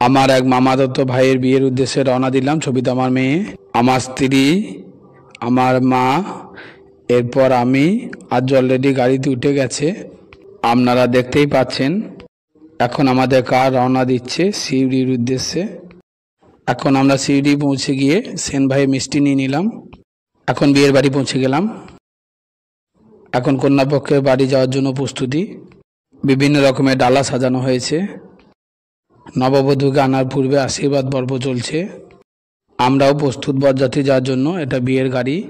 আমার এক মামাতো ভাইয়ের বিয়ের উদ্দেশ্যে রওনা দিলাম। ছবিতে আমার মেয়ে, আমার স্ত্রী, আমার মা, এরপর আমি। আজ অলরেডি গাড়িতে উঠে গেছে, আপনারা দেখতেই পাচ্ছেন। এখন আমাদের কার রওনা দিচ্ছে শিউরির উদ্দেশ্যে। এখন আমরা শিউরি পৌঁছে গিয়ে সেন ভাই মিষ্টি নিয়ে নিলাম। এখন বিয়ের বাড়ি পৌঁছে গেলাম। এখন কন্যাপক্ষের বাড়ি যাওয়ার জন্য প্রস্তুতি। বিভিন্ন রকমের ডালা সাজানো হয়েছে। নববধূকে আনার পূর্বে আশীর্বাদ পর্ব চলছে। আমরাও প্রস্তুত বরযাত্রী যাওয়ার জন্য। এটা বিয়ের গাড়ি।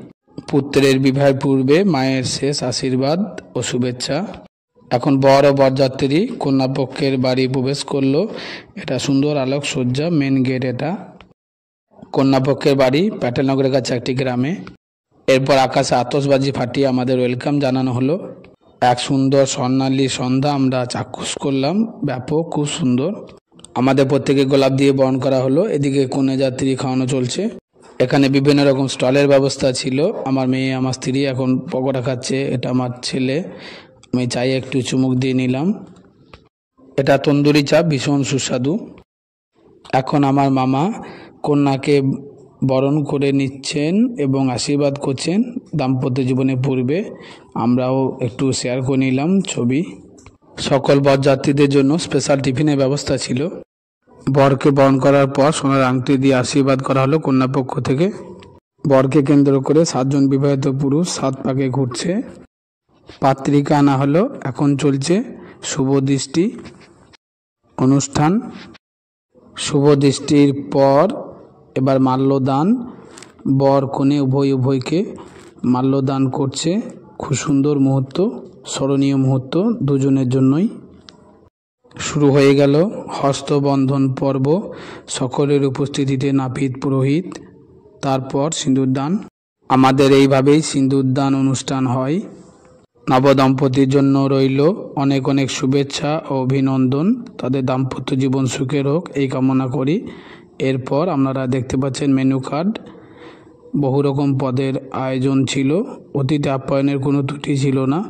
পুত্রের বিবাহের পূর্বে মায়ের শেষ আশীর্বাদ ও শুভেচ্ছা। এখন বর ও বরযাত্রী কন্যাপক্ষের বাড়ি প্রবেশ করলো। এটা সুন্দর আলোকসজ্জা, মেন গেট এটা। কন্যাপক্ষের বাড়ি প্যাটেলনগরের কাছে একটি গ্রামে। এরপর আকাশে আতশবাজি ফাটিয়ে আমাদের ওয়েলকাম জানানো হলো। এক সুন্দর স্বর্ণালী সন্ধ্যা আমরা চাক্ষুষ করলাম। ব্যাপক, খুব সুন্দর। আমাদের প্রত্যেকে গোলাপ দিয়ে বরণ করা হলো। এদিকে কন্যা যাত্রী খাওয়ানো চলছে। এখানে বিভিন্ন রকম স্টলের ব্যবস্থা ছিল। আমার মেয়ে, আমার স্ত্রী এখন পকোড়া খাচ্ছে। এটা আমার ছেলে। আমি চাই একটু চুমুক দিয়ে নিলাম। এটা তন্দুরি চাপ, ভীষণ সুস্বাদু। এখন আমার মামা কন্যাকে বরণ করে নিচ্ছেন এবং আশীর্বাদ করছেন দাম্পত্য জীবনের পূর্বে। আমরাও একটু শেয়ার করে নিলাম ছবি। সকল বরযাত্রীদের জন্য স্পেশাল টিফিনের ব্যবস্থা ছিল। বরকে বরণ করার পর সোনার আংটি দিয়ে আশীর্বাদ করা হলো কন্যাপক্ষ থেকে। বরকে কেন্দ্র করে 7 জন বিবাহিত পুরুষ 7 পাকে ঘুরছে। পাত্রিকা আনা হলো। এখন চলছে শুভ দৃষ্টি অনুষ্ঠান। শুভ দৃষ্টির পর এবার মাল্যদান। বর কনে উভয়কে মাল্যদান করছে। খুব সুন্দর মুহূর্ত, স্মরণীয় মুহূর্ত দুজনের জন্যই। শুরু হয়ে গেল হস্তবন্ধন পর্ব। সকলের উপস্থিতিতে নাপিত, পুরোহিত, তারপর সিঁদুরদান। আমাদের এইভাবেই সিঁদুরদান অনুষ্ঠান হয়। নবদম্পতির জন্য রইল অনেক অনেক শুভেচ্ছা ও অভিনন্দন। তাদের দাম্পত্য জীবন সুখের হোক এই কামনা করি। এরপর আপনারা দেখতে পাচ্ছেন মেনু কার্ড। বহু রকম পদের আয়োজন ছিল। অতিথি আপ্যায়নের কোনো ত্রুটি ছিল না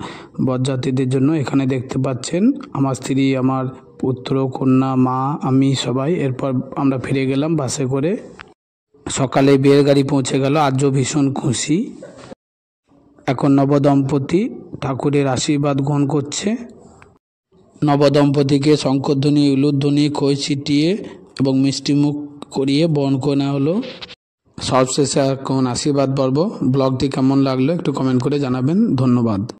বরযাত্রীদের জন্য। এখানে দেখতে পাচ্ছেন আমার স্ত্রী, আমার পুত্র, কন্যা, মা, আমি, সবাই। এরপর আমরা ফিরে গেলাম বাসে করে। সকালে বিয়ের গাড়ি পৌঁছে গেল। আজও ভীষণ খুশি। এখন নবদম্পতি ঠাকুরের আশীর্বাদ গ্রহণ করছে। নবদম্পতিকে শঙ্খধ্বনি, উলুধ্বনি, খই ছিটিয়ে এবং মিষ্টিমুখ করিয়ে বরণ করে নেওয়া হলো। সবশেষে এখন আশীর্বাদ পর্ব। ব্লগটি কেমন লাগলো একটু কমেন্ট করে জানাবেন। ধন্যবাদ।